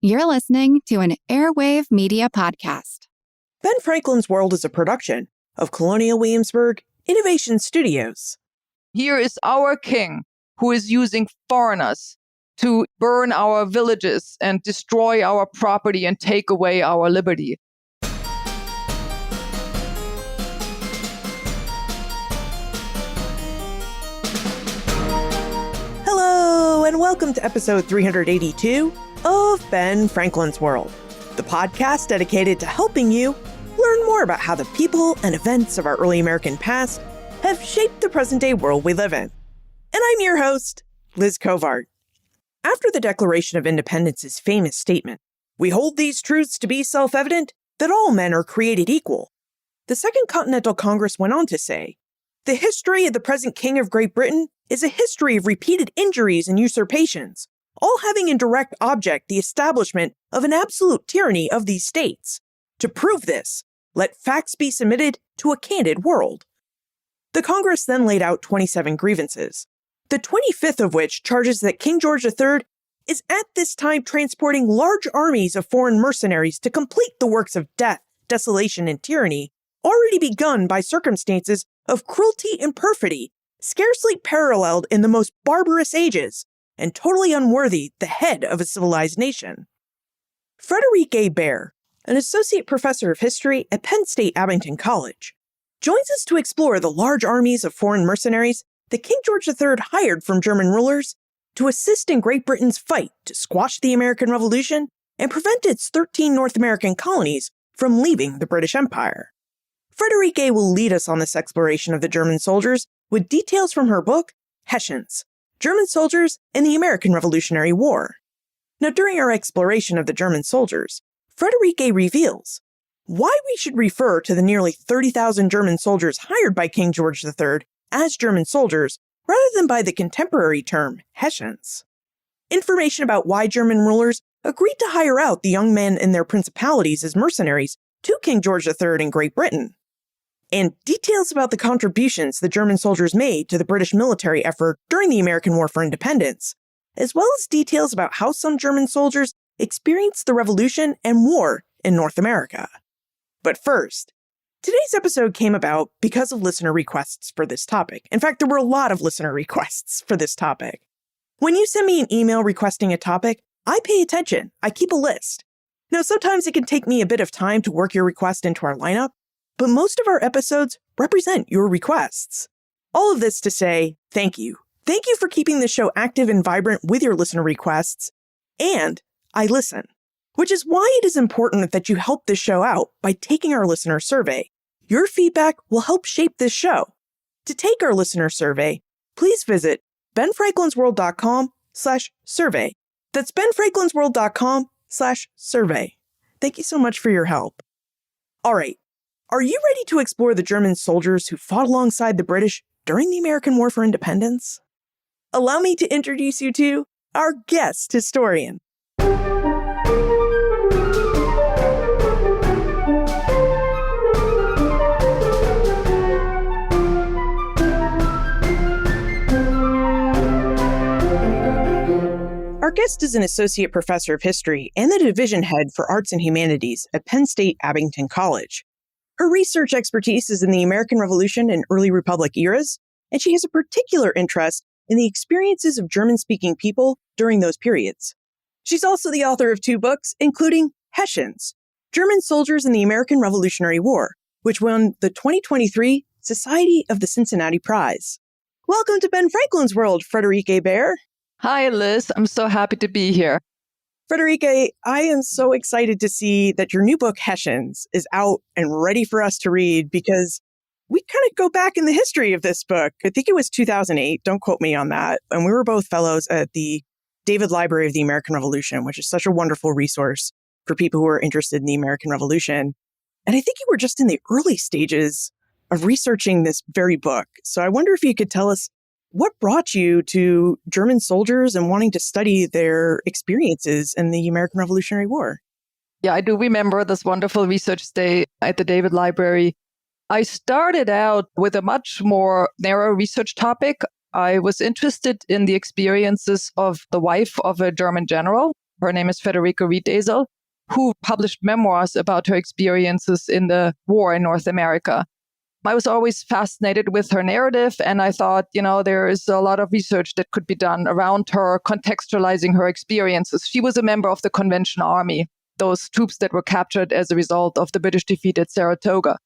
You're listening to an Airwave Media Podcast. Ben Franklin's World is a production of Colonial Williamsburg Innovation Studios. Here is our king who is using foreigners to burn our villages and destroy our property and take away our liberty. Hello, and welcome to episode 382 of Ben Franklin's World, the podcast dedicated to helping you learn more about how the people and events of our early American past have shaped the present-day world we live in. And I'm your host, Liz Covart. After the Declaration of Independence's famous statement, "We hold these truths to be self-evident, that all men are created equal," the Second Continental Congress went on to say, "The history of the present King of Great Britain is a history of repeated injuries and usurpations, all having in direct object the establishment of an absolute tyranny of these states. To prove this, let facts be submitted to a candid world." The Congress then laid out 27 grievances, the 25th of which charges that King George III is at this time transporting large armies of foreign mercenaries to complete the works of death, desolation, and tyranny already begun by circumstances of cruelty and perfidy scarcely paralleled in the most barbarous ages, and totally unworthy the head of a civilized nation. Frederick A. Baer, an associate professor of history at Penn State Abington College, joins us to explore the large armies of foreign mercenaries that King George III hired from German rulers to assist in Great Britain's fight to squash the American Revolution and prevent its 13 North American colonies from leaving the British Empire. Frederick A. will lead us on this exploration of the German soldiers with details from her book, Hessians, German Soldiers and the American Revolutionary War. Now, during our exploration of the German soldiers, Frederick A. reveals why we should refer to the nearly 30,000 German soldiers hired by King George III as German soldiers rather than by the contemporary term Hessians. Information about why German rulers agreed to hire out the young men in their principalities as mercenaries to King George III in Great Britain. And details about the contributions the German soldiers made to the British military effort during the American War for Independence, as well as details about how some German soldiers experienced the Revolution and war in North America. But first, today's episode came about because of listener requests for this topic. In fact, there were a lot of listener requests for this topic. When you send me an email requesting a topic, I pay attention. I keep a list. Now, sometimes it can take me a bit of time to work your request into our lineup, but most of our episodes represent your requests. All of this to say, thank you. Thank you for keeping the show active and vibrant with your listener requests. And I listen, which is why it is important that you help this show out by taking our listener survey. Your feedback will help shape this show. To take our listener survey, please visit benfranklinsworld.com/survey. That's benfranklinsworld.com/survey. Thank you so much for your help. All right. Are you ready to explore the German soldiers who fought alongside the British during the American War for Independence? Allow me to introduce you to our guest historian. Our guest is an associate professor of history and the division head for arts and humanities at Penn State Abington College. Her research expertise is in the American Revolution and early Republic eras, and she has a particular interest in the experiences of German-speaking people during those periods. She's also the author of 2 books, including Hessians, German Soldiers in the American Revolutionary War, which won the 2023 Society of the Cincinnati Prize. Welcome to Ben Franklin's World, Frederick A. Baer. Hi, Liz. I'm so happy to be here. Frederick, I am so excited to see that your new book, Hessians, is out and ready for us to read because we kind of go back in the history of this book. I think it was 2008. Don't quote me on that. And we were both fellows at the David Library of the American Revolution, which is such a wonderful resource for people who are interested in the American Revolution. And I think you were just in the early stages of researching this very book. So I wonder if you could tell us what brought you to German soldiers and wanting to study their experiences in the American Revolutionary War? Yeah, I do remember this wonderful research day at the David Library. I started out with a much more narrow research topic. I was interested in the experiences of the wife of a German general. her name is Federica Riedesel, who published memoirs about her experiences in the war in North America. I was always fascinated with her narrative, and I thought, there is a lot of research that could be done around her, contextualizing her experiences. She was a member of the Convention Army, those troops that were captured as a result of the British defeat at Saratoga.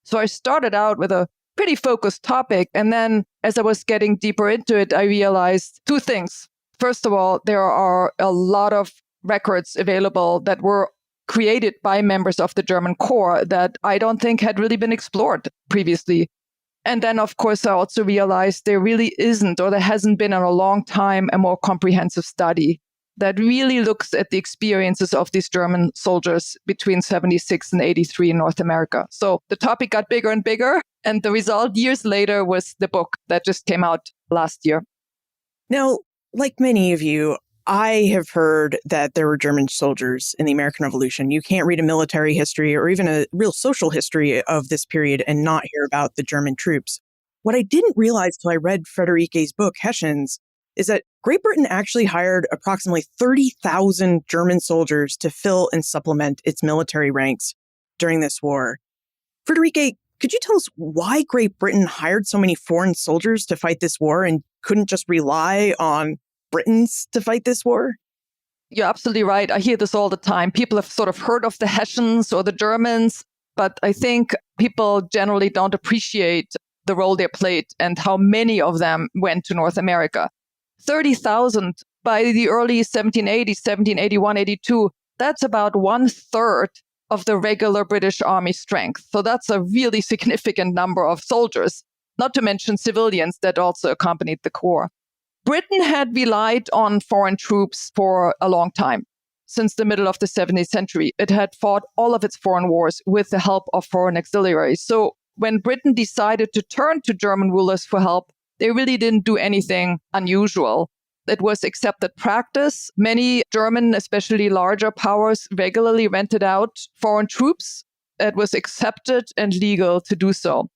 So I started out with a pretty focused topic, and then as I was getting deeper into it, I realized two things. First of all, there are a lot of records available that were created by members of the German Corps that I don't think had really been explored previously. And then, of course, I also realized there really isn't, or there hasn't been in a long time, a more comprehensive study that really looks at the experiences of these German soldiers between 76 and 83 in North America. So the topic got bigger and bigger, and the result years later was the book that just came out last year. Now, like many of you, I have heard that there were German soldiers in the American Revolution. You can't read a military history or even a real social history of this period and not hear about the German troops. What I didn't realize till I read Friederike's book, Hessians, is that Great Britain actually hired approximately 30,000 German soldiers to fill and supplement its military ranks during this war. Friederike, could you tell us why Great Britain hired so many foreign soldiers to fight this war and couldn't just rely on Britons to fight this war? You're absolutely right. I hear this all the time. People have sort of heard of the Hessians or the Germans, but I think people generally don't appreciate the role they played and how many of them went to North America. 30,000 by the early 1780s, 1781, 82, that's about 1/3 of the regular British Army strength. So that's a really significant number of soldiers, not to mention civilians that also accompanied the Corps. Britain had relied on foreign troops for a long time. Since the middle of the 17th century, it had fought all of its foreign wars with the help of foreign auxiliaries. So when Britain decided to turn to German rulers for help, they really didn't do anything unusual. It was accepted practice. Many German, especially larger powers, regularly rented out foreign troops. It was accepted and legal to do so.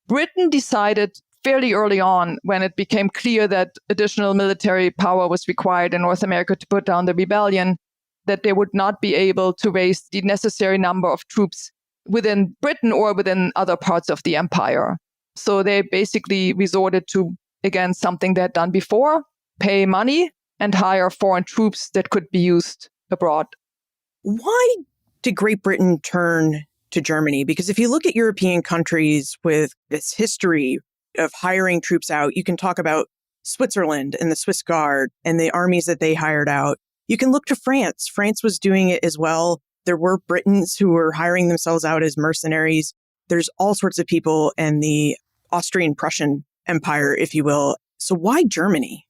Britain decided fairly early on, when it became clear that additional military power was required in North America to put down the rebellion, that they would not be able to raise the necessary number of troops within Britain or within other parts of the empire. So they basically resorted to, again, something they had done before, pay money and hire foreign troops that could be used abroad. Why did Great Britain turn to Germany? Because if you look at European countries with this history of hiring troops out, you can talk about Switzerland and the Swiss Guard and the armies that they hired out. You can look to France. France was doing it as well. There were Britons who were hiring themselves out as mercenaries. There's all sorts of people in the Austrian-Prussian Empire, if you will. So why Germany?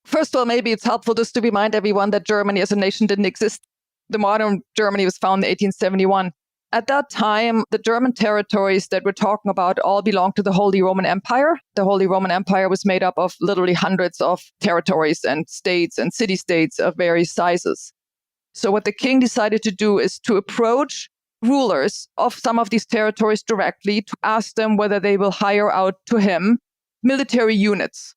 First of all, maybe it's helpful just to remind everyone that Germany as a nation didn't exist. The modern Germany was founded in 1871. At that time, the German territories that we're talking about all belonged to the Holy Roman Empire. The Holy Roman Empire was made up of literally hundreds of territories and states and city-states of various sizes. So what the king decided to do is to approach rulers of some of these territories directly to ask them whether they will hire out to him military units.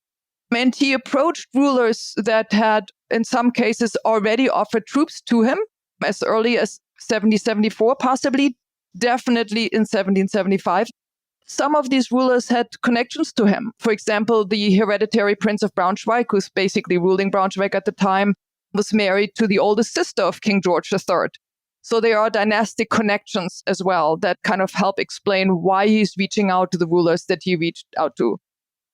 And he approached rulers that had, in some cases, already offered troops to him as early as 1774, possibly, definitely in 1775. Some of these rulers had connections to him. For example, the hereditary Prince of Braunschweig, who's basically ruling Braunschweig at the time, was married to the oldest sister of King George III. So there are dynastic connections as well that kind of help explain why he's reaching out to the rulers that he reached out to.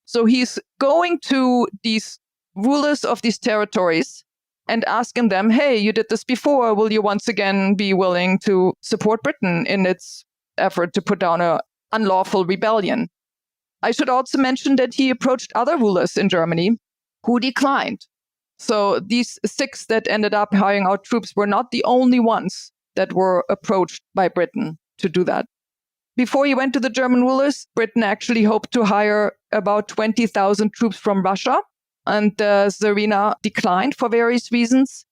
So he's going to these rulers of these territories and asking them, hey, you did this before. Will you once again be willing to support Britain in its effort to put down an unlawful rebellion? I should also mention that he approached other rulers in Germany who declined. So these 6 that ended up hiring out troops were not the only ones that were approached by Britain to do that. Before he went to the German rulers, Britain actually hoped to hire about 20,000 troops from Russia, and Czarina declined for various reasons.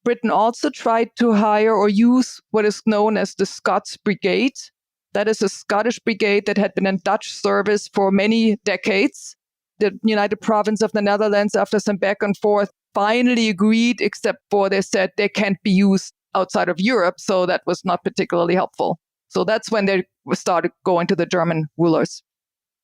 Britain also tried to hire or use what is known as the Scots Brigade. That is a Scottish brigade that had been in Dutch service for many decades. The United Province of the Netherlands, after some back and forth, finally agreed, except for they said they can't be used outside of Europe. So that was not particularly helpful. So that's when they started going to the German rulers.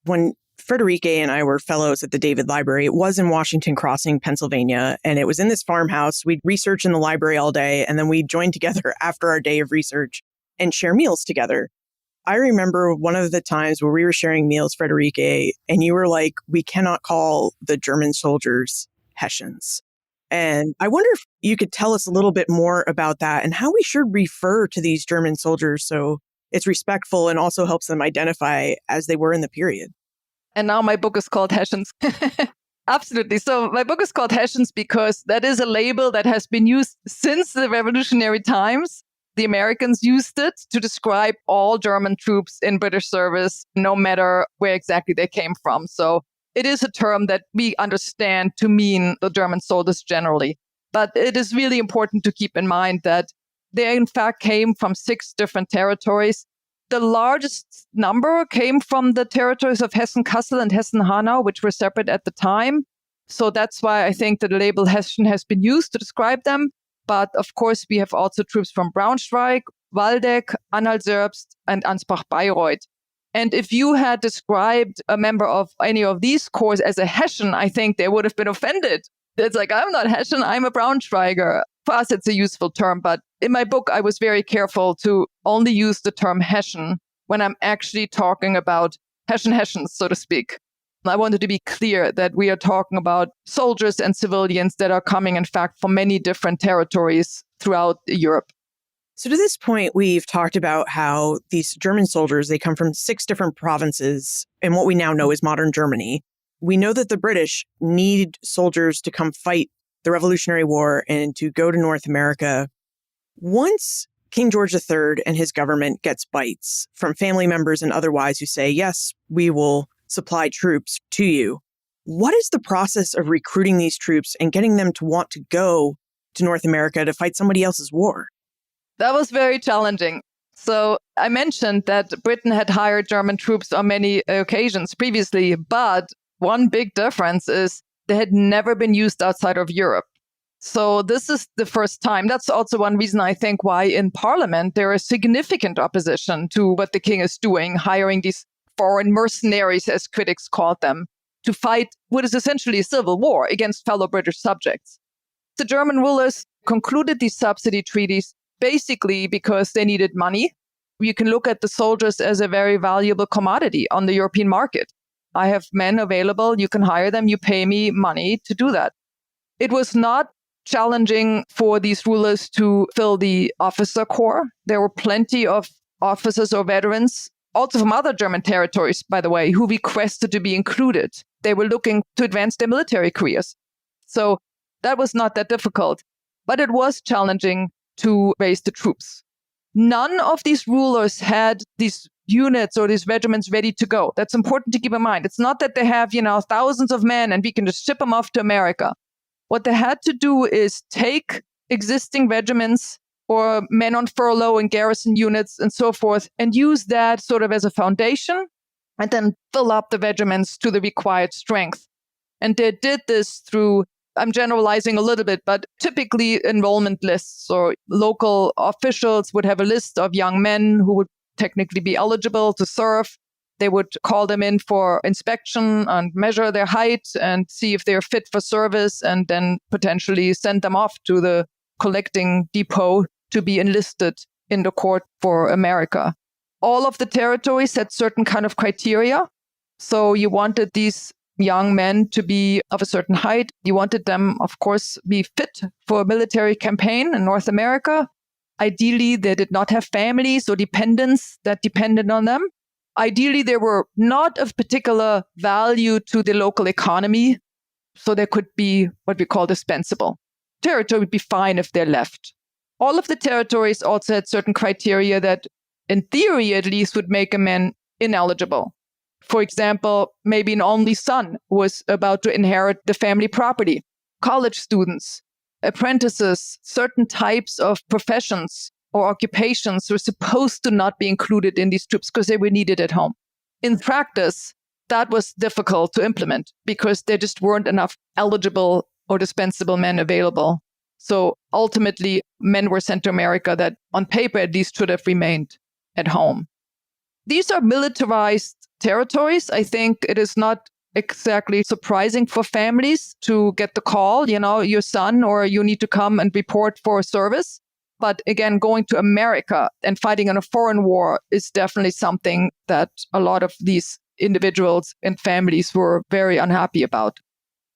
When Friederike and I were fellows at the David Library, it was in Washington Crossing, Pennsylvania, and it was in this farmhouse. We'd research in the library all day, and then we'd join together after our day of research and share meals together. I remember one of the times where we were sharing meals, Friederike, and you were like, we cannot call the German soldiers Hessians. And I wonder if you could tell us a little bit more about that and how we should refer to these German soldiers so it's respectful and also helps them identify as they were in the period. And now my book is called Hessians. Absolutely. So my book is called Hessians because that is a label that has been used since the revolutionary times. The Americans used it to describe all German troops in British service, no matter where exactly they came from. So it is a term that we understand to mean the German soldiers generally. But it is really important to keep in mind that they, in fact, came from 6 different territories. The largest number came from the territories of Hessen-Kassel and Hessen-Hanau, which were separate at the time. So that's why I think that the label Hessian has been used to describe them. But of course, we have also troops from Braunschweig, Waldeck, Anhalt-Zerbst, and Ansbach-Bayreuth. And if you had described a member of any of these corps as a Hessian, I think they would have been offended. It's like, I'm not Hessian, I'm a Braunschweiger. For us, it's a useful term. But in my book, I was very careful to only use the term Hessian when I'm actually talking about Hessians, so to speak. I wanted to be clear that we are talking about soldiers and civilians that are coming, in fact, from many different territories throughout Europe. So to this point, we've talked about how these German soldiers, they come from 6 different provinces in what we now know as modern Germany. We know that the British need soldiers to come fight the Revolutionary War and to go to North America. Once King George III and his government gets bites from family members and otherwise who say, yes, we will supply troops to you, what is the process of recruiting these troops and getting them to want to go to North America to fight somebody else's war? That was very challenging. So I mentioned that Britain had hired German troops on many occasions previously, but one big difference is they had never been used outside of Europe. So this is the first time. That's also one reason I think why in Parliament there is significant opposition to what the king is doing, hiring these foreign mercenaries, as critics called them, to fight what is essentially a civil war against fellow British subjects. The German rulers concluded these subsidy treaties basically because they needed money. You can look at the soldiers as a very valuable commodity on the European market. I have men available, you can hire them, you pay me money to do that. It was not challenging for these rulers to fill the officer corps. There were plenty of officers or veterans, also from other German territories, by the way, who requested to be included. They were looking to advance their military careers. So that was not that difficult, but it was challenging to raise the troops. None of these rulers had these units or these regiments ready to go. That's important to keep in mind. It's not that they have, thousands of men and we can just ship them off to America. What they had to do is take existing regiments or men on furlough and garrison units and so forth and use that sort of as a foundation and then fill up the regiments to the required strength. And they did this through, I'm generalizing a little bit, but typically enrollment lists or local officials would have a list of young men who would technically be eligible to serve. They would call them in for inspection and measure their height and see if they're fit for service and then potentially send them off to the collecting depot to be enlisted in the court for America. All of the territories had certain kind of criteria. So you wanted these young men to be of a certain height. You wanted them, of course, be fit for a military campaign in North America. Ideally, they did not have families or dependents that depended on them. Ideally, they were not of particular value to the local economy, so they could be what we call dispensable. Territory would be fine if they're left. All of the territories also had certain criteria that, in theory at least, would make a man ineligible. For example, maybe an only son was about to inherit the family property. College students, apprentices, certain types of professions or occupations were supposed to not be included in these troops because they were needed at home. In practice, that was difficult to implement because there just weren't enough eligible or dispensable men available. So ultimately, men were sent to America that on paper at least should have remained at home. These are militarized territories. I think it is not exactly surprising for families to get the call, your son, or you need to come and report for service. But again, going to America and fighting in a foreign war is definitely something that a lot of these individuals and families were very unhappy about.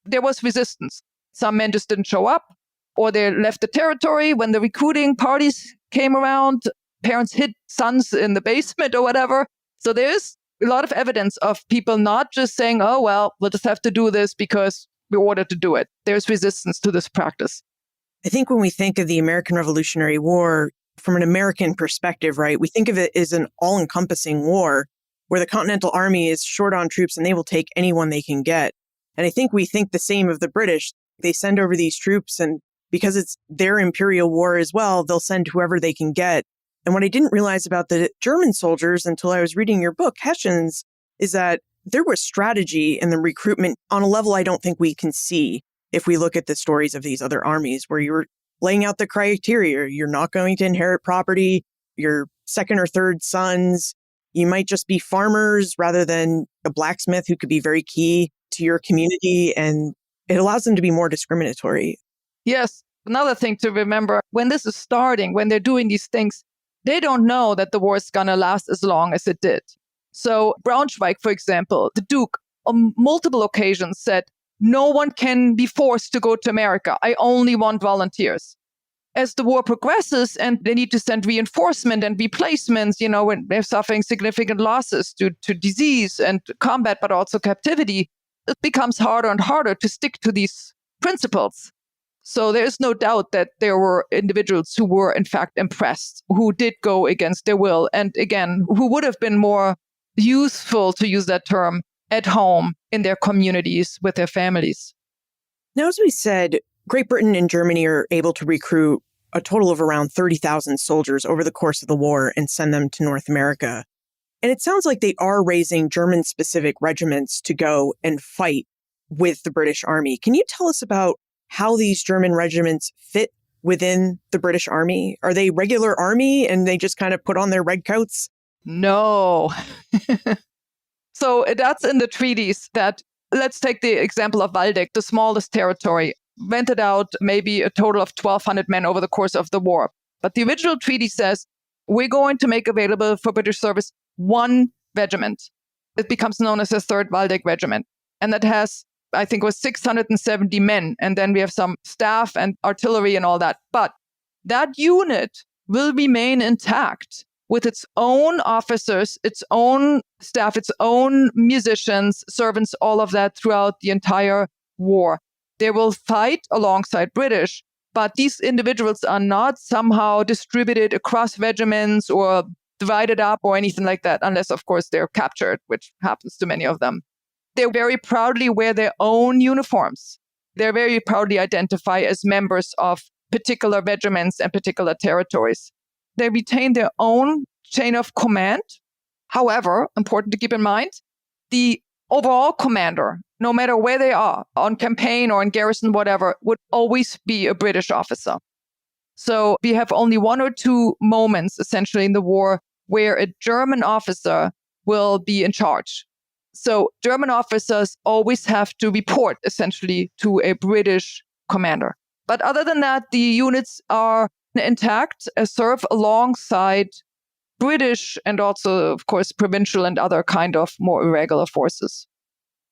There was resistance. Some men just didn't show up, or they left the territory when the recruiting parties came around. Parents hid sons in the basement or whatever. So there's a lot of evidence of people not just saying, oh, well, we'll just have to do this because we're ordered to do it. There's resistance to this practice. I think when we think of the American Revolutionary War from an American perspective, right, we think of it as an all-encompassing war where the Continental Army is short on troops and they will take anyone they can get. And I think we think the same of the British. They send over these troops, and because it's their imperial war as well, they'll send whoever they can get. And what I didn't realize about the German soldiers until I was reading your book, Hessians, is that there was strategy in the recruitment on a level I don't think we can see if we look at the stories of these other armies, where you're laying out the criteria. You're not going to inherit property, your second or third sons. You might just be farmers rather than a blacksmith who could be very key to your community. And it allows them to be more discriminatory. Yes. Another thing to remember, when this is starting, when they're doing these things, they don't know that the war is going to last as long as it did. So Braunschweig, for example, the Duke on multiple occasions said, no one can be forced to go to America. I only want volunteers. As the war progresses and they need to send reinforcement and replacements, when they're suffering significant losses due to disease and combat, but also captivity, it becomes harder and harder to stick to these principles. So there is no doubt that there were individuals who were in fact impressed, who did go against their will, and again, who would have been more useful, to use that term, at home in their communities with their families. Now, as we said, Great Britain and Germany are able to recruit a total of around 30,000 soldiers over the course of the war and send them to North America. And it sounds like they are raising German-specific regiments to go and fight with the British Army. Can you tell us about how these German regiments fit within the British Army? Are they regular army and they just kind of put on their red coats? No. So that's in the treaties that, let's take the example of Waldeck, the smallest territory, rented out maybe a total of 1,200 men over the course of the war. But the original treaty says, we're going to make available for British service one regiment. It becomes known as the 3rd Waldeck Regiment. And that has, I think it was 670 men. And then we have some staff and artillery and all that. But that unit will remain intact with its own officers, its own staff, its own musicians, servants, all of that throughout the entire war. They will fight alongside British, but these individuals are not somehow distributed across regiments or divided up or anything like that, unless, of course, they're captured, which happens to many of them. They very proudly wear their own uniforms. They very proudly identify as members of particular regiments and particular territories. They retain their own chain of command. However, important to keep in mind, the overall commander, no matter where they are, on campaign or in garrison, whatever, would always be a British officer. So we have only one or two moments, essentially, in the war where a German officer will be in charge. So German officers always have to report, essentially, to a British commander. But other than that, the units are intact, serve alongside British and also, of course, provincial and other kind of more irregular forces.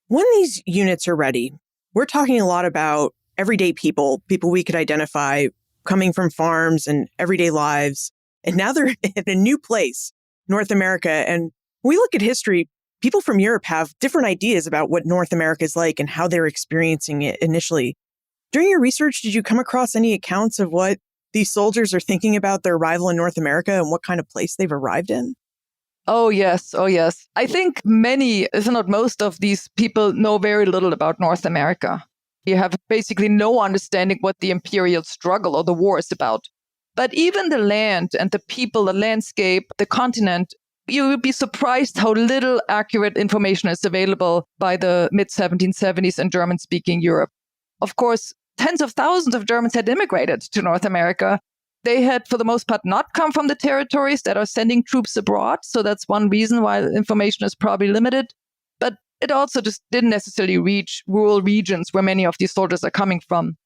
When these units are ready, we're talking a lot about everyday people we could identify coming from farms and everyday lives. And now they're in a new place, North America. And when we look at history, people from Europe have different ideas about what North America is like and how they're experiencing it initially. During your research, did you come across any accounts of what these soldiers are thinking about their arrival in North America and what kind of place they've arrived in? Oh, yes. Oh, yes. I think many, if not most of these people know very little about North America. You have basically no understanding what the imperial struggle or the war is about. But even the land and the people, the landscape, the continent, you would be surprised how little accurate information is available by the mid-1770s in German-speaking Europe. Of course, tens of thousands of Germans had immigrated to North America. They had, for the most part, not come from the territories that are sending troops abroad. So that's one reason why information is probably limited. But it also just didn't necessarily reach rural regions where many of these soldiers are coming from.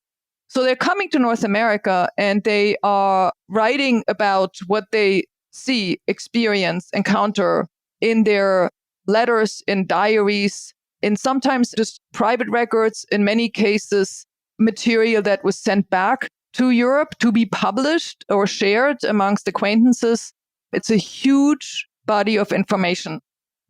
So they're coming to North America and they are writing about what they see, experience, encounter in their letters, in diaries, in sometimes just private records, in many cases, material that was sent back to Europe to be published or shared amongst acquaintances. It's a huge body of information.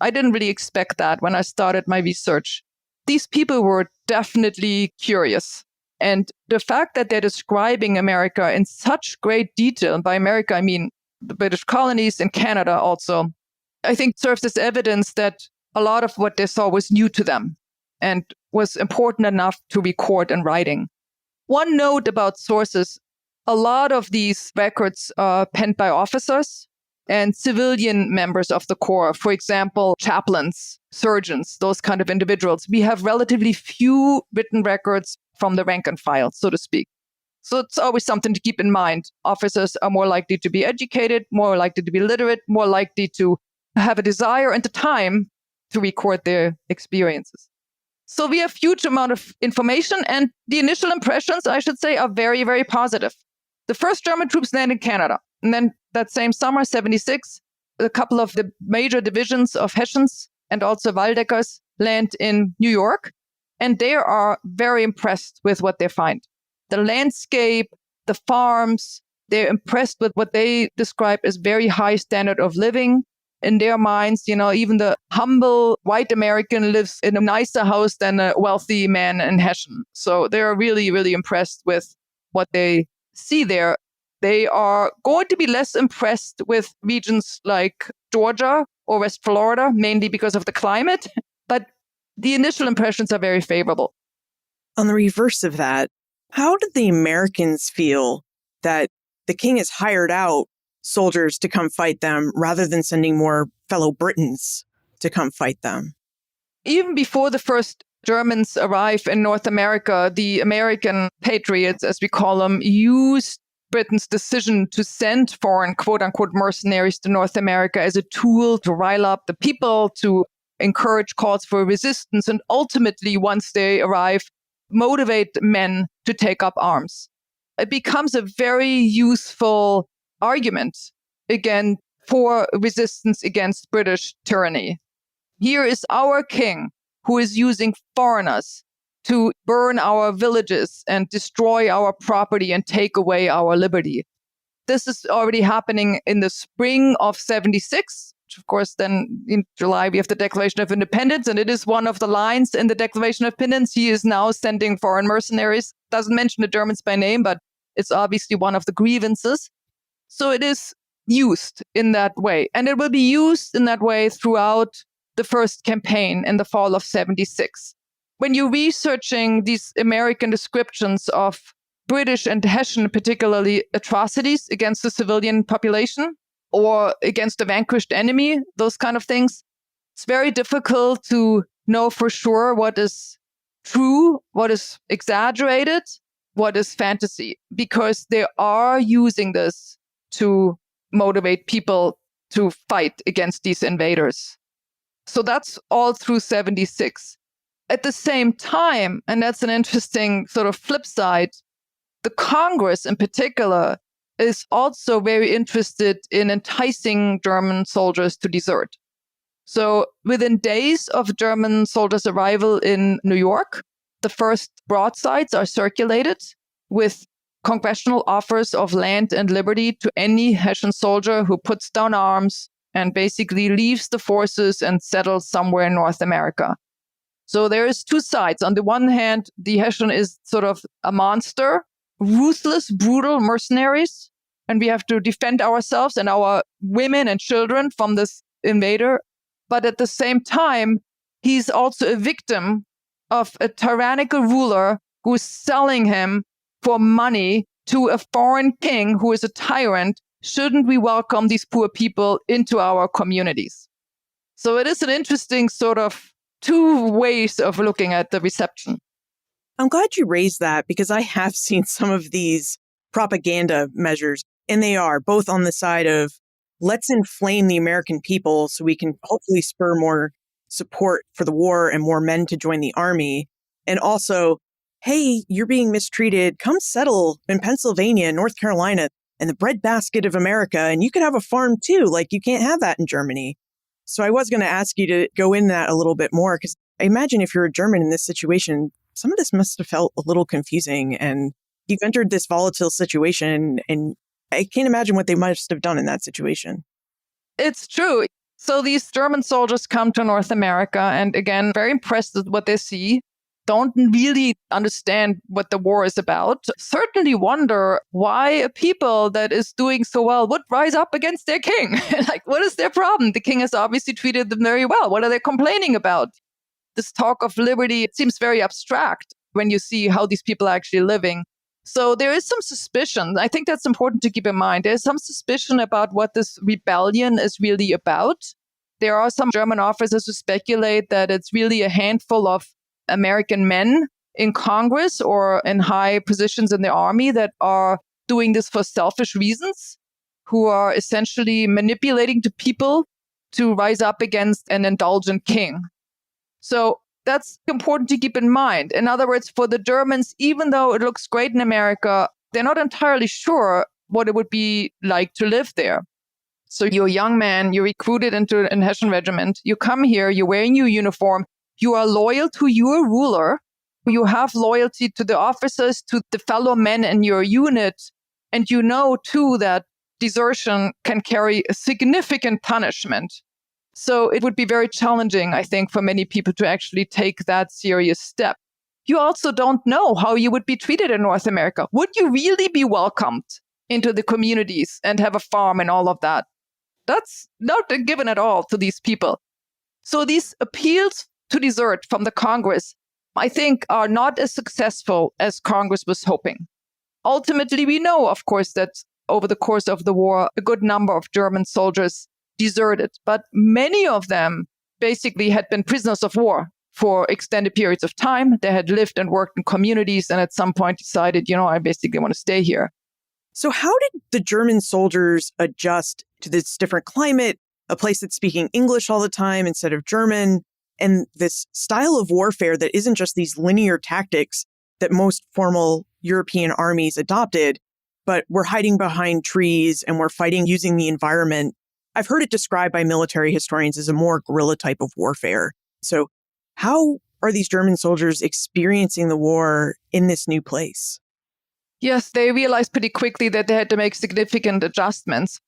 I didn't really expect that when I started my research. These people were definitely curious. And the fact that they're describing America in such great detail, and by America I mean the British colonies and Canada also, I think serves as evidence that a lot of what they saw was new to them and was important enough to record in writing. One note about sources, a lot of these records are penned by officers and civilian members of the Corps, for example, chaplains, surgeons, those kind of individuals. We have relatively few written records from the rank and file, so to speak. So it's always something to keep in mind. Officers are more likely to be educated, more likely to be literate, more likely to have a desire and the time to record their experiences. So we have huge amount of information, and the initial impressions, I should say, are very, very positive. The first German troops land in Canada. And then that same summer, 76, a couple of the major divisions of Hessians and also Waldeckers land in New York. And they are very impressed with what they find. The landscape, the farms, they're impressed with what they describe as very high standard of living. In their minds, even the humble white American lives in a nicer house than a wealthy man in Hessian. So they're really, really impressed with what they see there. They are going to be less impressed with regions like Georgia or West Florida, mainly because of the climate. But the initial impressions are very favorable. On the reverse of that, how did the Americans feel that the king has hired out soldiers to come fight them rather than sending more fellow Britons to come fight them? Even before the first Germans arrive in North America, the American patriots, as we call them, used Britain's decision to send foreign quote-unquote mercenaries to North America as a tool to rile up the people, to encourage calls for resistance, and ultimately, once they arrive, motivate men to take up arms. It becomes a very useful argument, again, for resistance against British tyranny. Here is our king who is using foreigners to burn our villages and destroy our property and take away our liberty. This is already happening in the spring of 76. Which, of course, then in July, we have the Declaration of Independence, and it is one of the lines in the Declaration of Independence. He is now sending foreign mercenaries. Doesn't mention the Germans by name, but it's obviously one of the grievances. So it is used in that way. And it will be used in that way throughout the first campaign in the fall of 76. When you're researching these American descriptions of British and Hessian, particularly atrocities against the civilian population or against a vanquished enemy, those kind of things, it's very difficult to know for sure what is true, what is exaggerated, what is fantasy, because they are using this to motivate people to fight against these invaders. So that's all through 76. At the same time, and that's an interesting sort of flip side, the Congress in particular is also very interested in enticing German soldiers to desert. So within days of German soldiers' arrival in New York, the first broadsides are circulated with congressional offers of land and liberty to any Hessian soldier who puts down arms and basically leaves the forces and settles somewhere in North America. So there is two sides. On the one hand, the Hessian is sort of a monster, ruthless, brutal mercenaries, and we have to defend ourselves and our women and children from this invader. But at the same time, he's also a victim of a tyrannical ruler who's selling him for money to a foreign king who is a tyrant. Shouldn't we welcome these poor people into our communities? So it is an interesting sort of two ways of looking at the reception. I'm glad you raised that because I have seen some of these propaganda measures, and they are both on the side of let's inflame the American people so we can hopefully spur more support for the war and more men to join the army. And also, hey, you're being mistreated. Come settle in Pennsylvania, North Carolina, and the breadbasket of America, and you could have a farm too. Like, you can't have that in Germany. So I was going to ask you to go in that a little bit more, because I imagine if you're a German in this situation, some of this must have felt a little confusing, and you've entered this volatile situation, and I can't imagine what they must have done in that situation. It's true. So these German soldiers come to North America and again, very impressed with what they see, don't really understand what the war is about, certainly wonder why a people that is doing so well would rise up against their king. Like, what is their problem? The king has obviously treated them very well. What are they complaining about? This talk of liberty, it seems very abstract when you see how these people are actually living. So there is some suspicion. I think that's important to keep in mind. There's some suspicion about what this rebellion is really about. There are some German officers who speculate that it's really a handful of American men in Congress or in high positions in the army that are doing this for selfish reasons, who are essentially manipulating the people to rise up against an indulgent king. So that's important to keep in mind. In other words, for the Germans, even though it looks great in America, they're not entirely sure what it would be like to live there. So you're a young man, you're recruited into a Hessian regiment, you come here, you're wearing your uniform, you are loyal to your ruler, you have loyalty to the officers, to the fellow men in your unit, and you know too that desertion can carry a significant punishment. So it would be very challenging, I think, for many people to actually take that serious step. You also don't know how you would be treated in North America. Would you really be welcomed into the communities and have a farm and all of that? That's not a given at all to these people. So these appeals to desert from the Congress, I think, are not as successful as Congress was hoping. Ultimately, we know, of course, that over the course of the war, a good number of German soldiers deserted, but many of them basically had been prisoners of war for extended periods of time. They had lived and worked in communities and at some point decided, I basically want to stay here. So how did the German soldiers adjust to this different climate, a place that's speaking English all the time instead of German, and this style of warfare that isn't just these linear tactics that most formal European armies adopted, but we're hiding behind trees and we're fighting using the environment? I've heard it described by military historians as a more guerrilla type of warfare. So how are these German soldiers experiencing the war in this new place? Yes, they realized pretty quickly that they had to make significant adjustments.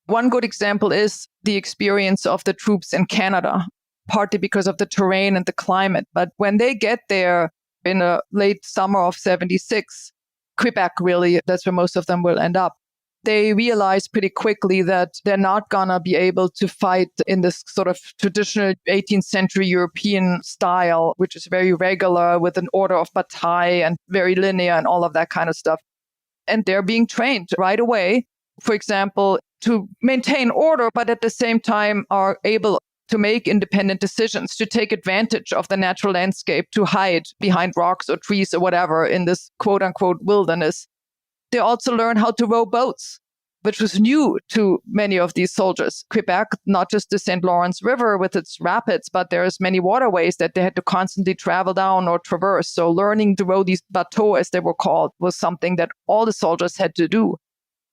One good example is the experience of the troops in Canada, partly because of the terrain and the climate. But when they get there in the late summer of 76, Quebec really, that's where most of them will end up. They realize pretty quickly that they're not going to be able to fight in this sort of traditional 18th century European style, which is very regular with an order of bataille and very linear and all of that kind of stuff. And they're being trained right away, for example, to maintain order, but at the same time are able to make independent decisions, to take advantage of the natural landscape, to hide behind rocks or trees or whatever in this quote unquote wilderness. They also learn how to row boats, which was new to many of these soldiers. Quebec, not just the St. Lawrence River with its rapids, but there's many waterways that they had to constantly travel down or traverse. So learning to row these bateaux, as they were called, was something that all the soldiers had to do.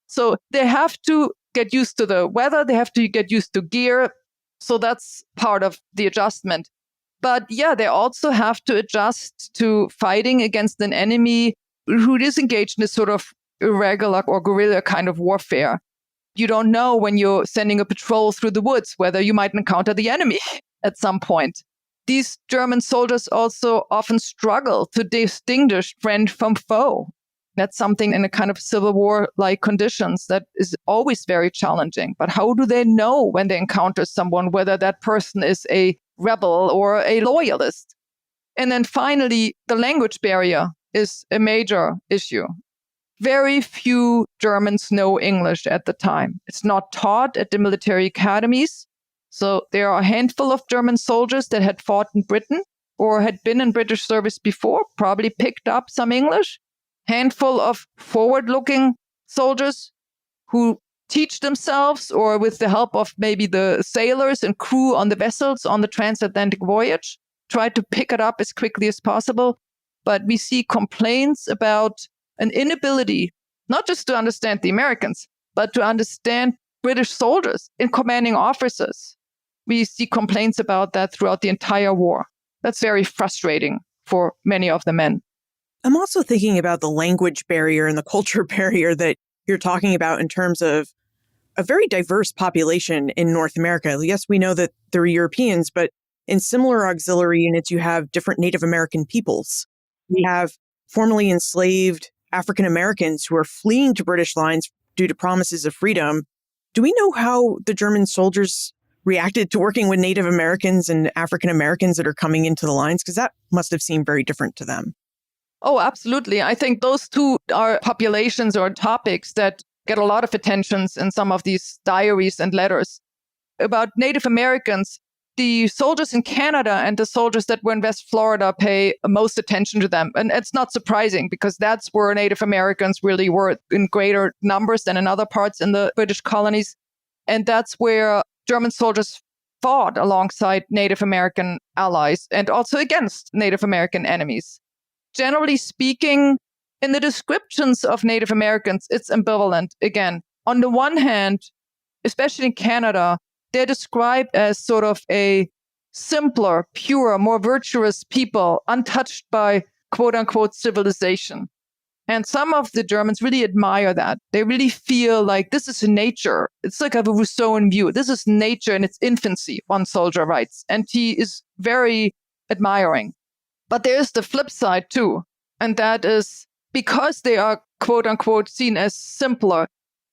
So they have to get used to the weather. They have to get used to gear. So that's part of the adjustment. But yeah, they also have to adjust to fighting against an enemy who is engaged in this sort of irregular or guerrilla kind of warfare. You don't know when you're sending a patrol through the woods whether you might encounter the enemy at some point. These German soldiers also often struggle to distinguish friend from foe. That's something in a kind of civil war-like conditions that is always very challenging. But how do they know when they encounter someone whether that person is a rebel or a loyalist? And then finally, the language barrier is a major issue. Very few Germans know English at the time. It's not taught at the military academies. So there are a handful of German soldiers that had fought in Britain or had been in British service before, probably picked up some English. Handful of forward-looking soldiers who teach themselves, or with the help of maybe the sailors and crew on the vessels on the transatlantic voyage, try to pick it up as quickly as possible. But we see complaints about an inability, not just to understand the Americans, but to understand British soldiers and commanding officers. We see complaints about that throughout the entire war. That's very frustrating for many of the men. I'm also thinking about the language barrier and the culture barrier that you're talking about in terms of a very diverse population in North America. Yes, we know that there are Europeans, but in similar auxiliary units, you have different Native American peoples. We have formerly enslaved African Americans who are fleeing to British lines due to promises of freedom. Do we know how the German soldiers reacted to working with Native Americans and African Americans that are coming into the lines? Because that must have seemed very different to them. Oh, absolutely. I think those two are populations or topics that get a lot of attentions in some of these diaries and letters. About Native Americans, the soldiers in Canada and the soldiers that were in West Florida pay most attention to them. And it's not surprising because that's where Native Americans really were in greater numbers than in other parts in the British colonies. And that's where German soldiers fought alongside Native American allies and also against Native American enemies. Generally speaking, in the descriptions of Native Americans, it's ambivalent. Again, on the one hand, especially in Canada, they're described as sort of a simpler, purer, more virtuous people, untouched by quote unquote civilization. And some of the Germans really admire that. They really feel like this is nature. It's like a Rousseauan view. This is nature in its infancy, one soldier writes. And he is very admiring. But there's the flip side too. And that is because they are quote unquote seen as simpler,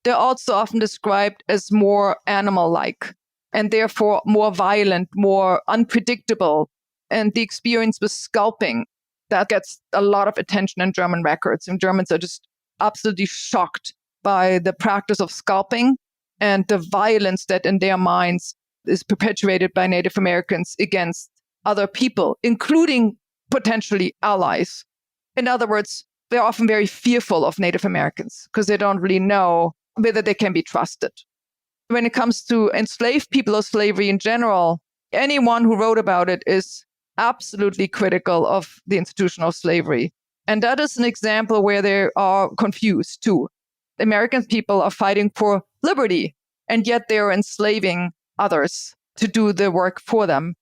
they're also often described as more animal-like and therefore more violent, more unpredictable. And the experience with scalping, that gets a lot of attention in German records. And Germans are just absolutely shocked by the practice of scalping and the violence that in their minds is perpetuated by Native Americans against other people, including potentially allies. In other words, they're often very fearful of Native Americans because they don't really know whether they can be trusted. When it comes to enslaved people or slavery in general, anyone who wrote about it is absolutely critical of the institution of slavery. And that is an example where they are confused too. American people are fighting for liberty, and yet they are enslaving others to do the work for them.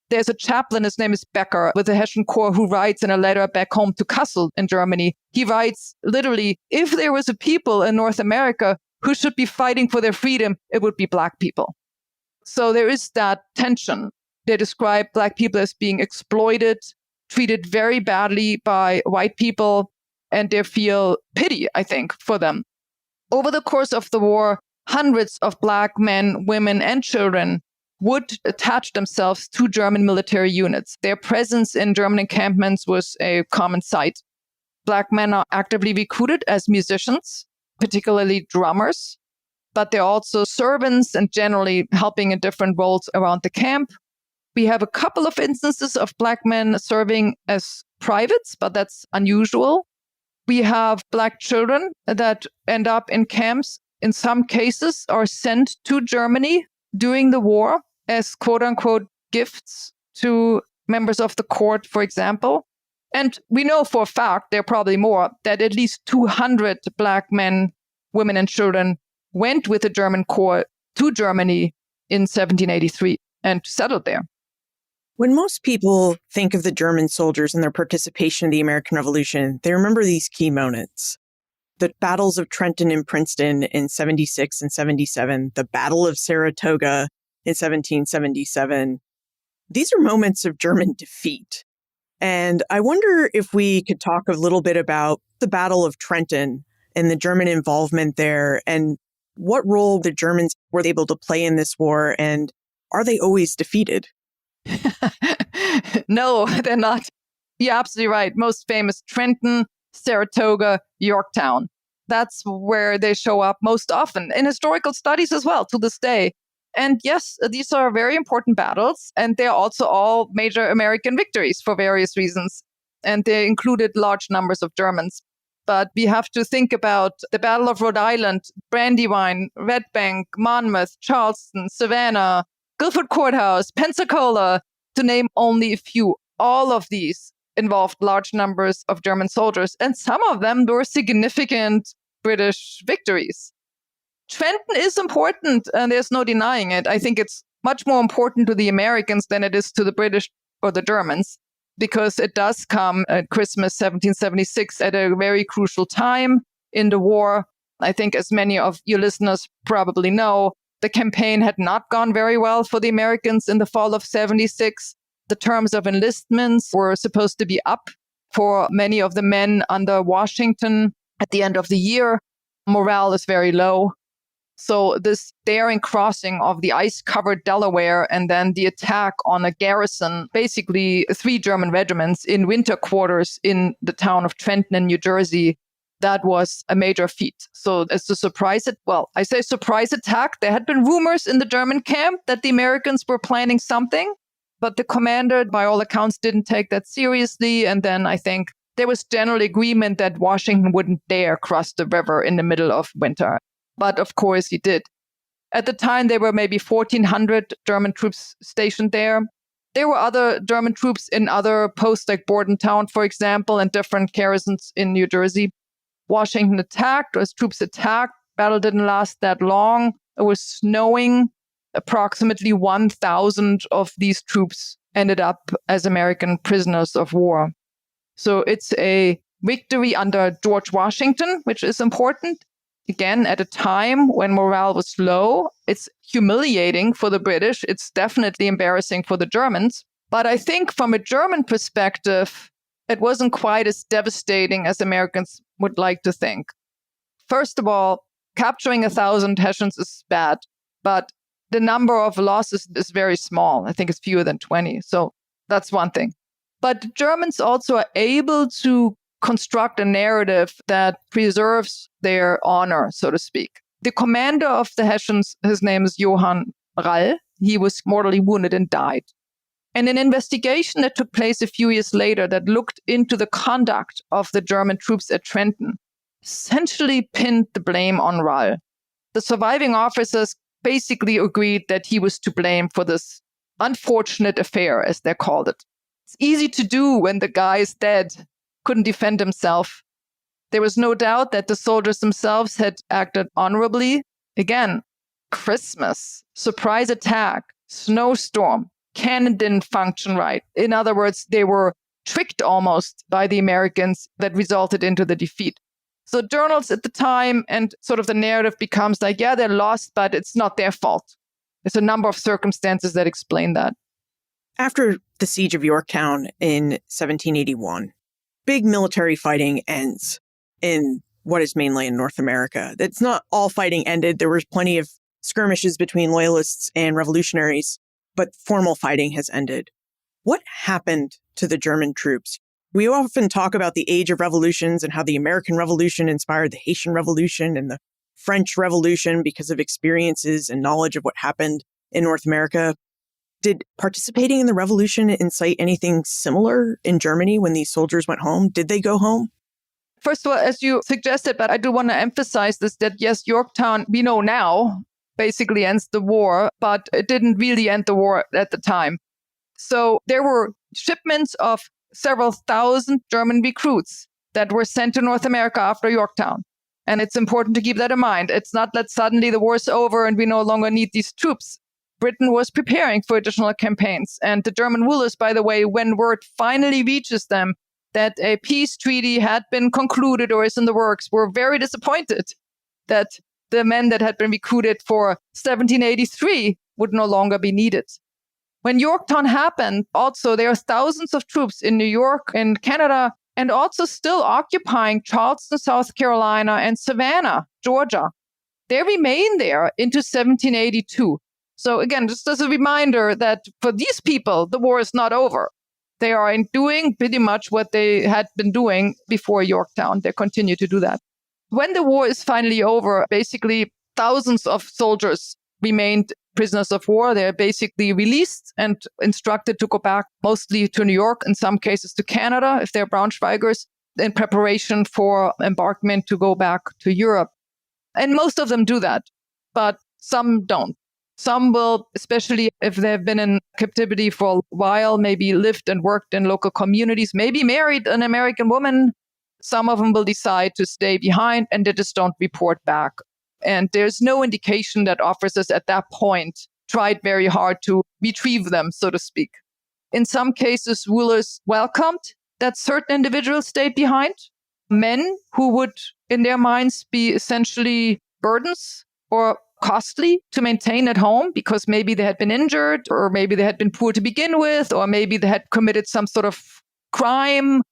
There's a chaplain, his name is Becker, with the Hessian Corps, who writes in a letter back home to Kassel in Germany. He writes literally, if there was a people in North America who should be fighting for their freedom, it would be Black people. So there is that tension. They describe Black people as being exploited, treated very badly by white people, and they feel pity, I think, for them. Over the course of the war, hundreds of Black men, women, and children would attach themselves to German military units. Their presence in German encampments was a common sight. Black men are actively recruited as musicians, particularly drummers, but they're also servants and generally helping in different roles around the camp. We have a couple of instances of Black men serving as privates, but that's unusual. We have Black children that end up in camps, in some cases are sent to Germany during the war as quote-unquote gifts to members of the court, for example. And we know for a fact, there are probably more, that at least 200 Black men, women, and children went with the German Corps to Germany in 1783 and settled there. When most people think of the German soldiers and their participation in the American Revolution, they remember these key moments. The battles of Trenton and Princeton in 76 and 77, the Battle of Saratoga in 1777. These are moments of German defeat. And I wonder if we could talk a little bit about the Battle of Trenton and the German involvement there and what role the Germans were able to play in this war, and are they always defeated? No, they're not. You're absolutely right. Most famous, Trenton, Saratoga, Yorktown. That's where they show up most often in historical studies as well to this day. And yes, these are very important battles, and they're also all major American victories for various reasons. And they included large numbers of Germans. But we have to think about the Battle of Rhode Island, Brandywine, Red Bank, Monmouth, Charleston, Savannah, Guilford Courthouse, Pensacola, to name only a few. All of these involved large numbers of German soldiers, and some of them were significant British victories. Trenton is important, and there's no denying it. I think it's much more important to the Americans than it is to the British or the Germans, because it does come at Christmas 1776 at a very crucial time in the war. I think, as many of your listeners probably know, the campaign had not gone very well for the Americans in the fall of 76. The terms of enlistments were supposed to be up for many of the men under Washington at the end of the year. Morale is very low. So this daring crossing of the ice-covered Delaware and then the attack on a garrison, basically 3 German regiments in winter quarters in the town of Trenton in New Jersey, that was a major feat. So as a surprise attack, there had been rumors in the German camp that the Americans were planning something, but the commander, by all accounts, didn't take that seriously. And then I think there was general agreement that Washington wouldn't dare cross the river in the middle of winter. But of course he did. At the time, there were maybe 1,400 German troops stationed there. There were other German troops in other posts like Bordentown, for example, and different garrisons in New Jersey. Washington attacked, or his troops attacked. Battle didn't last that long. It was snowing. Approximately 1,000 of these troops ended up as American prisoners of war. So it's a victory under George Washington, which is important. Again, at a time when morale was low. It's humiliating for the British. It's definitely embarrassing for the Germans. But I think from a German perspective, it wasn't quite as devastating as Americans would like to think. First of all, capturing 1,000 Hessians is bad, but the number of losses is very small. I think it's fewer than 20. So that's one thing. But the Germans also are able to construct a narrative that preserves their honor, so to speak. The commander of the Hessians, his name is Johann Rall. He was mortally wounded and died. And an investigation that took place a few years later that looked into the conduct of the German troops at Trenton essentially pinned the blame on Rall. The surviving officers basically agreed that he was to blame for this unfortunate affair, as they called it. It's easy to do when the guy is dead, couldn't defend himself. There was no doubt that the soldiers themselves had acted honorably. Again, Christmas, surprise attack, snowstorm, cannon didn't function right. In other words, they were tricked almost by the Americans that resulted into the defeat. So journals at the time and sort of the narrative becomes like, yeah, they're lost, but it's not their fault. There's a number of circumstances that explain that. After the siege of Yorktown in 1781, big military fighting ends in what is mainly in North America. It's not all fighting ended. There was plenty of skirmishes between loyalists and revolutionaries, but formal fighting has ended. What happened to the German troops? We often talk about the age of revolutions and how the American Revolution inspired the Haitian Revolution and the French Revolution because of experiences and knowledge of what happened in North America. Did participating in the revolution incite anything similar in Germany when these soldiers went home? Did they go home? First of all, as you suggested, but I do want to emphasize this, that yes, Yorktown, we know now, basically ends the war, but it didn't really end the war at the time. So there were shipments of several thousand German recruits that were sent to North America after Yorktown. And it's important to keep that in mind. It's not that suddenly the war's over and we no longer need these troops. Britain was preparing for additional campaigns. And the German rulers, by the way, when word finally reaches them that a peace treaty had been concluded or is in the works, were very disappointed that the men that had been recruited for 1783 would no longer be needed. When Yorktown happened, also, there are thousands of troops in New York and Canada, and also still occupying Charleston, South Carolina, and Savannah, Georgia. They remain there into 1782. So again, just as a reminder that for these people, the war is not over. They are doing pretty much what they had been doing before Yorktown. They continue to do that. When the war is finally over, basically thousands of soldiers remained prisoners of war. They're basically released and instructed to go back mostly to New York, in some cases to Canada, if they're Braunschweigers, in preparation for embarkment to go back to Europe. And most of them do that, but some don't. Some will, especially if they've been in captivity for a while, maybe lived and worked in local communities, maybe married an American woman. Some of them will decide to stay behind and they just don't report back. And there's no indication that officers at that point tried very hard to retrieve them, so to speak. In some cases, rulers welcomed that certain individuals stayed behind. Men who would, in their minds, be essentially burdens or costly to maintain at home because maybe they had been injured or maybe they had been poor to begin with or maybe they had committed some sort of crime.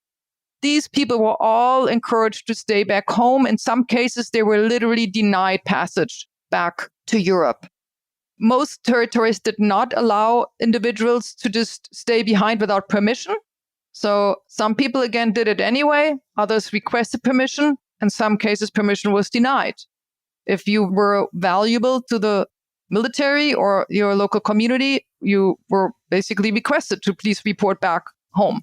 These people were all encouraged to stay back home. In some cases, they were literally denied passage back to Europe. Most territories did not allow individuals to just stay behind without permission. So some people, again, did it anyway. Others requested permission. In some cases, permission was denied. If you were valuable to the military or your local community, you were basically requested to please report back home.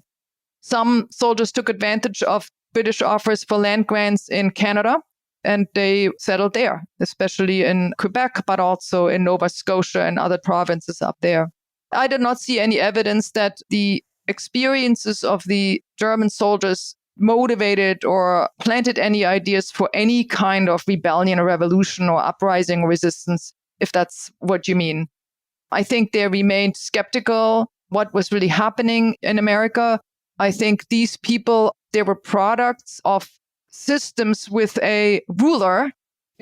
Some soldiers took advantage of British offers for land grants in Canada, and they settled there, especially in Quebec, but also in Nova Scotia and other provinces up there. I did not see any evidence that the experiences of the German soldiers motivated or planted any ideas for any kind of rebellion or revolution or uprising or resistance, if that's what you mean. I think they remained skeptical what was really happening in America. I think these people, they were products of systems with a ruler.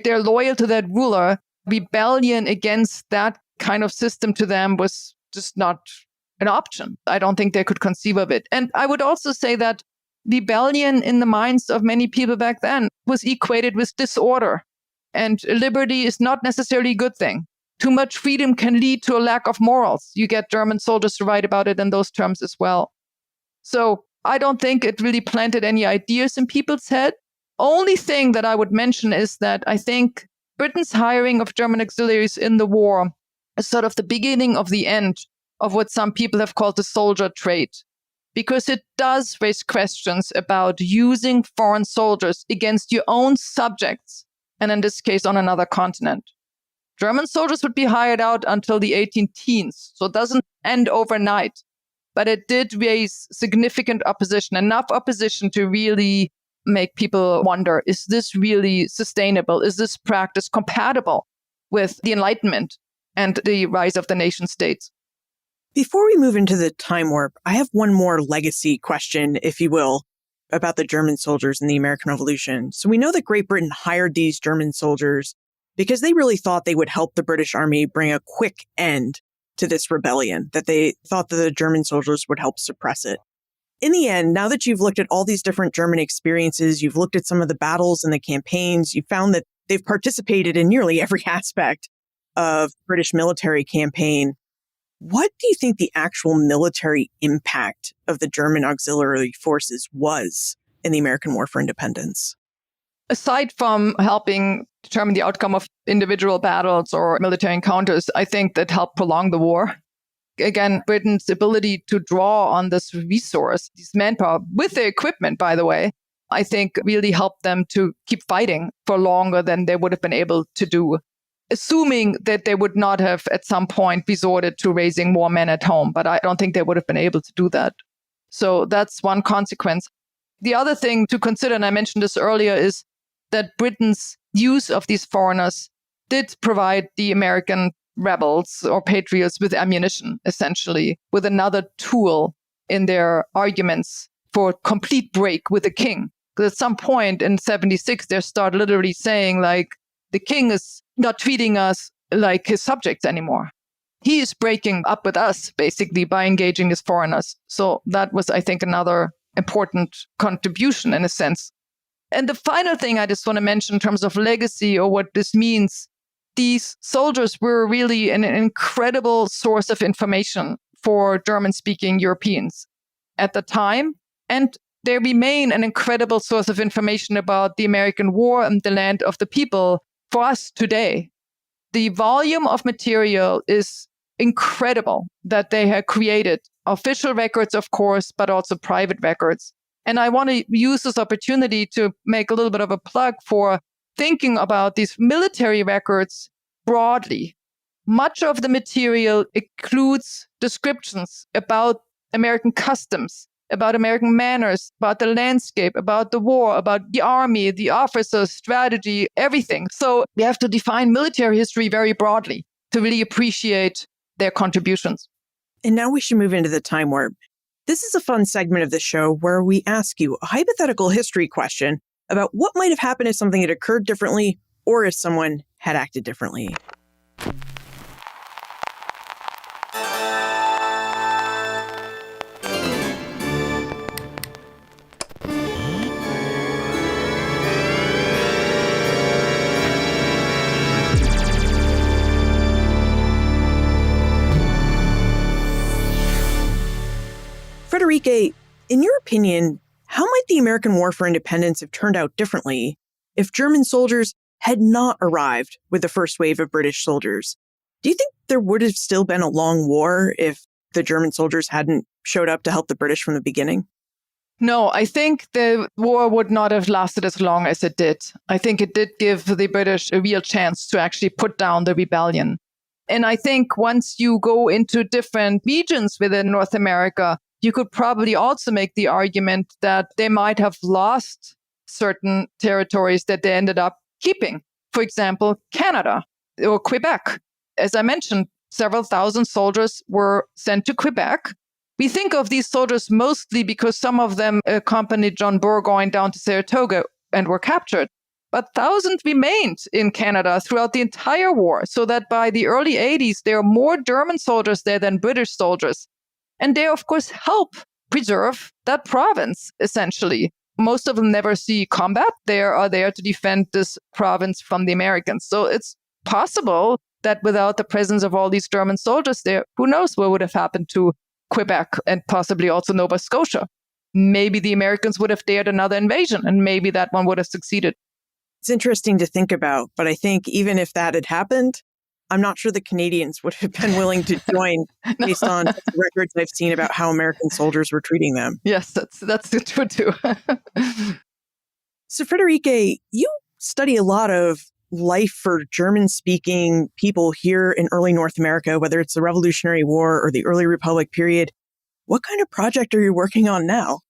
They're loyal to that ruler. Rebellion against that kind of system to them was just not an option. I don't think they could conceive of it. And I would also say that rebellion in the minds of many people back then was equated with disorder. And liberty is not necessarily a good thing. Too much freedom can lead to a lack of morals. You get German soldiers to write about it in those terms as well. So I don't think it really planted any ideas in people's head. Only thing that I would mention is that I think Britain's hiring of German auxiliaries in the war is sort of the beginning of the end of what some people have called the soldier trade, because it does raise questions about using foreign soldiers against your own subjects, and in this case on another continent. German soldiers would be hired out until the 18 teens, so it doesn't end overnight. But it did raise significant opposition, enough opposition to really make people wonder, is this really sustainable? Is this practice compatible with the Enlightenment and the rise of the nation states? Before we move into the time warp, I have one more legacy question, if you will, about the German soldiers in the American Revolution. So we know that Great Britain hired these German soldiers because they really thought they would help the British Army bring a quick end to this rebellion, that they thought that the German soldiers would help suppress it. In the end, now that you've looked at all these different German experiences, you've looked at some of the battles and the campaigns, you found that they've participated in nearly every aspect of British military campaign. What do you think the actual military impact of the German auxiliary forces was in the American War for Independence? Aside from helping determine the outcome of individual battles or military encounters, I think that helped prolong the war. Again, Britain's ability to draw on this resource, this manpower, with their equipment, by the way, I think really helped them to keep fighting for longer than they would have been able to do, assuming that they would not have at some point resorted to raising more men at home. But I don't think they would have been able to do that. So that's one consequence. The other thing to consider, and I mentioned this earlier, is that Britain's use of these foreigners did provide the American rebels or patriots with ammunition, essentially, with another tool in their arguments for a complete break with the king. Because at some point in 76, they start literally saying, like, the king is not treating us like his subjects anymore. He is breaking up with us, basically, by engaging as foreigners. So that was, I think, another important contribution in a sense. And the final thing I just want to mention in terms of legacy or what this means, these soldiers were really an incredible source of information for German-speaking Europeans at the time. And they remain an incredible source of information about the American war and the land of the people for us today. The volume of material is incredible that they have created. Official records, of course, but also private records. And I want to use this opportunity to make a little bit of a plug for thinking about these military records broadly. Much of the material includes descriptions about American customs, about American manners, about the landscape, about the war, about the army, the officers, strategy, everything. So we have to define military history very broadly to really appreciate their contributions. And now we should move into the time warp. This is a fun segment of the show where we ask you a hypothetical history question about what might have happened if something had occurred differently or if someone had acted differently. Friederike, in your opinion, how might the American War for Independence have turned out differently if German soldiers had not arrived with the first wave of British soldiers? Do you think there would have still been a long war if the German soldiers hadn't showed up to help the British from the beginning? No, I think the war would not have lasted as long as it did. I think it did give the British a real chance to actually put down the rebellion. And I think once you go into different regions within North America, you could probably also make the argument that they might have lost certain territories that they ended up keeping. For example, Canada or Quebec. As I mentioned, several thousand soldiers were sent to Quebec. We think of these soldiers mostly because some of them accompanied John Burgoyne down to Saratoga and were captured. But thousands remained in Canada throughout the entire war, so that by the early 80s, there are more German soldiers there than British soldiers. And they, of course, help preserve that province, essentially. Most of them never see combat. They are there to defend this province from the Americans. So it's possible that without the presence of all these German soldiers there, who knows what would have happened to Quebec and possibly also Nova Scotia. Maybe the Americans would have dared another invasion, and maybe that one would have succeeded. It's interesting to think about, but I think even if that had happened, I'm not sure the Canadians would have been willing to join based on the records I've seen about how American soldiers were treating them. Yes, that's true too. So, Friederike, you study a lot of life for German-speaking people here in early North America, whether it's the Revolutionary War or the early Republic period. What kind of project are you working on now?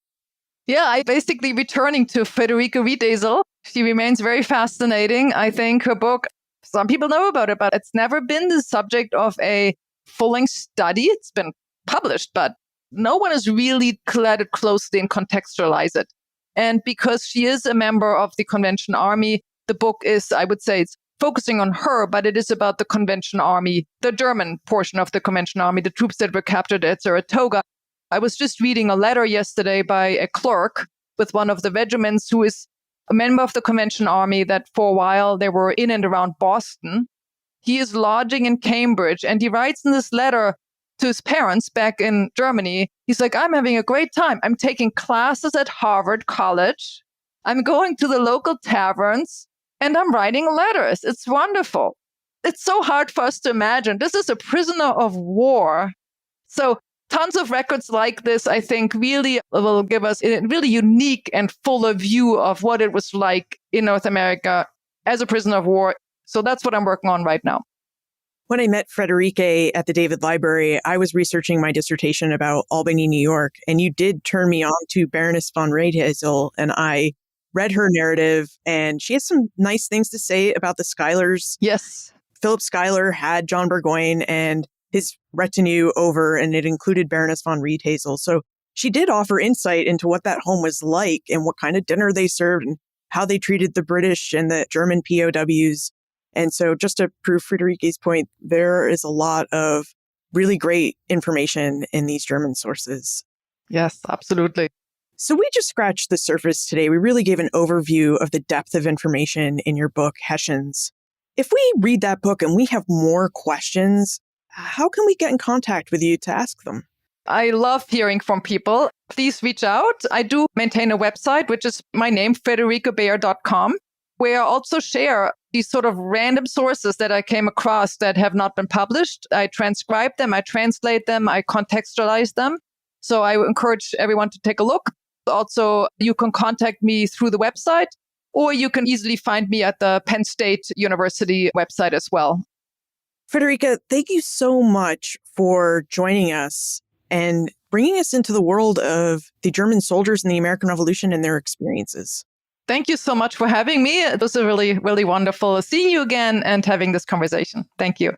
Yeah, I'm basically returning to Friederike Riedesel. She remains very fascinating. I think her book, some people know about it, but it's never been the subject of a full-length study. It's been published, but no one has really read it closely and contextualized it. And because she is a member of the Convention Army, the book is, I would say, it's focusing on her, but it is about the Convention Army, the German portion of the Convention Army, the troops that were captured at Saratoga. I was just reading a letter yesterday by a clerk with one of the regiments who is a member of the Convention Army that for a while they were in and around Boston. He is lodging in Cambridge, and he writes in this letter to his parents back in Germany. He's like, I'm having a great time. I'm taking classes at Harvard College. I'm going to the local taverns, and I'm writing letters. It's wonderful. It's so hard for us to imagine. This is a prisoner of war. So tons of records like this, I think, really will give us a really unique and fuller view of what it was like in North America as a prisoner of war. So that's what I'm working on right now. When I met Friederike at the David Library, I was researching my dissertation about Albany, New York, and you did turn me on to Baroness von Riedesel, and I read her narrative, and she has some nice things to say about the Schuylers. Yes. Philip Schuyler had John Burgoyne and his retinue over, and it included Baroness von Riedesel. So she did offer insight into what that home was like and what kind of dinner they served and how they treated the British and the German POWs. And so just to prove Friederike's point, there is a lot of really great information in these German sources. Yes, absolutely. So we just scratched the surface today. We really gave an overview of the depth of information in your book, Hessians. If we read that book and we have more questions, how can we get in contact with you to ask them? I love hearing from people. Please reach out. I do maintain a website, which is my name, friederikebeer.com. where I also share these sort of random sources that I came across that have not been published. I transcribe them, I translate them, I contextualize them. So I encourage everyone to take a look. Also, you can contact me through the website, or you can easily find me at the Penn State University website as well. Frederica, thank you so much for joining us and bringing us into the world of the German soldiers in the American Revolution and their experiences. Thank you so much for having me. It was really, really wonderful seeing you again and having this conversation. Thank you.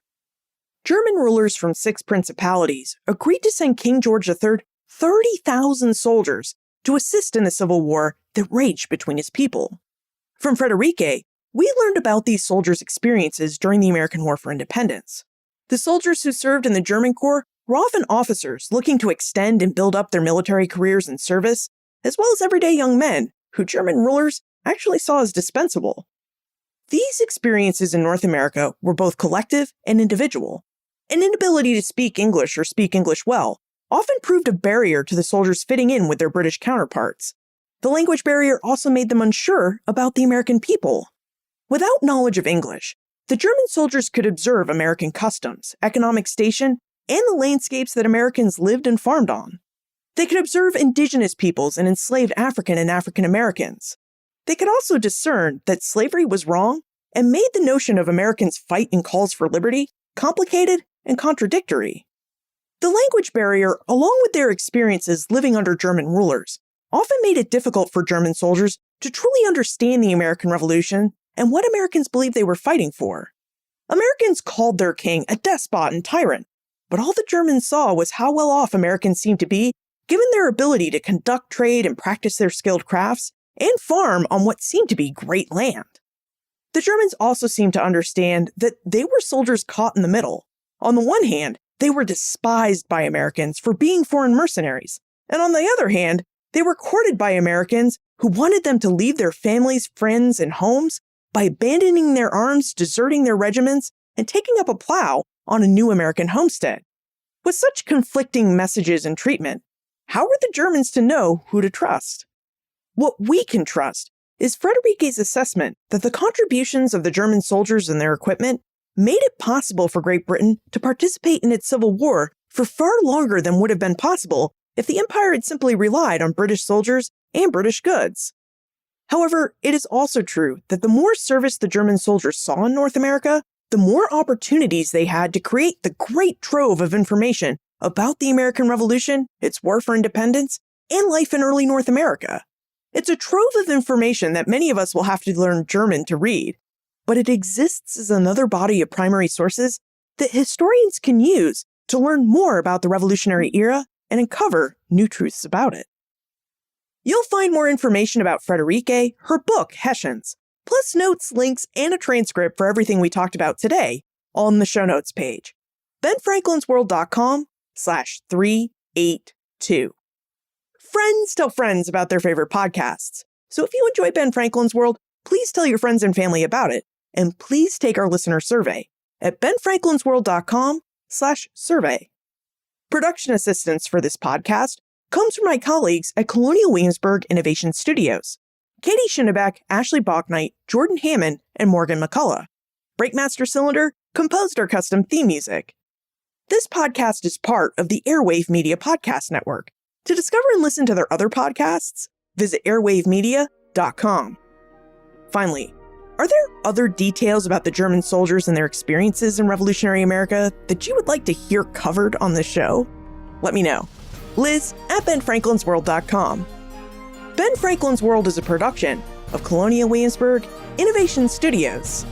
German rulers from 6 principalities agreed to send King George III 30,000 soldiers to assist in a civil war that raged between his people. From Friederike, we learned about these soldiers' experiences during the American War for Independence. The soldiers who served in the German Corps were often officers looking to extend and build up their military careers and service, as well as everyday young men who German rulers actually saw as dispensable. These experiences in North America were both collective and individual. An inability to speak English or speak English well often proved a barrier to the soldiers fitting in with their British counterparts. The language barrier also made them unsure about the American people. Without knowledge of English, the German soldiers could observe American customs, economic station, and the landscapes that Americans lived and farmed on. They could observe indigenous peoples and enslaved African and African Americans. They could also discern that slavery was wrong and made the notion of Americans' fight and calls for liberty complicated and contradictory. The language barrier, along with their experiences living under German rulers, often made it difficult for German soldiers to truly understand the American Revolution and what Americans believed they were fighting for. Americans called their king a despot and tyrant, but all the Germans saw was how well off Americans seemed to be given their ability to conduct trade and practice their skilled crafts and farm on what seemed to be great land. The Germans also seemed to understand that they were soldiers caught in the middle. On the one hand, they were despised by Americans for being foreign mercenaries, and on the other hand, they were courted by Americans who wanted them to leave their families, friends, and homes by abandoning their arms, deserting their regiments, and taking up a plow on a new American homestead. With such conflicting messages and treatment, how were the Germans to know who to trust? What we can trust is Friederike's assessment that the contributions of the German soldiers and their equipment made it possible for Great Britain to participate in its civil war for far longer than would have been possible if the empire had simply relied on British soldiers and British goods. However, it is also true that the more service the German soldiers saw in North America, the more opportunities they had to create the great trove of information about the American Revolution, its war for independence, and life in early North America. It's a trove of information that many of us will have to learn German to read, but it exists as another body of primary sources that historians can use to learn more about the Revolutionary era and uncover new truths about it. You'll find more information about Friederike, her book, Hessians, plus notes, links, and a transcript for everything we talked about today on the show notes page, benfranklinsworld.com/382. Friends tell friends about their favorite podcasts. So if you enjoy Ben Franklin's World, please tell your friends and family about it. And please take our listener survey at benfranklinsworld.com/survey. Production assistance for this podcast comes from my colleagues at Colonial Williamsburg Innovation Studios, Katie Schinnebeck, Ashley Bachnight, Jordan Hammond, and Morgan McCullough. Breakmaster Cylinder composed our custom theme music. This podcast is part of the Airwave Media Podcast Network. To discover and listen to their other podcasts, visit airwavemedia.com. Finally, are there other details about the German soldiers and their experiences in Revolutionary America that you would like to hear covered on the show? Let me know. Liz at benfranklinsworld.com. Ben Franklin's World is a production of Colonial Williamsburg Innovation Studios.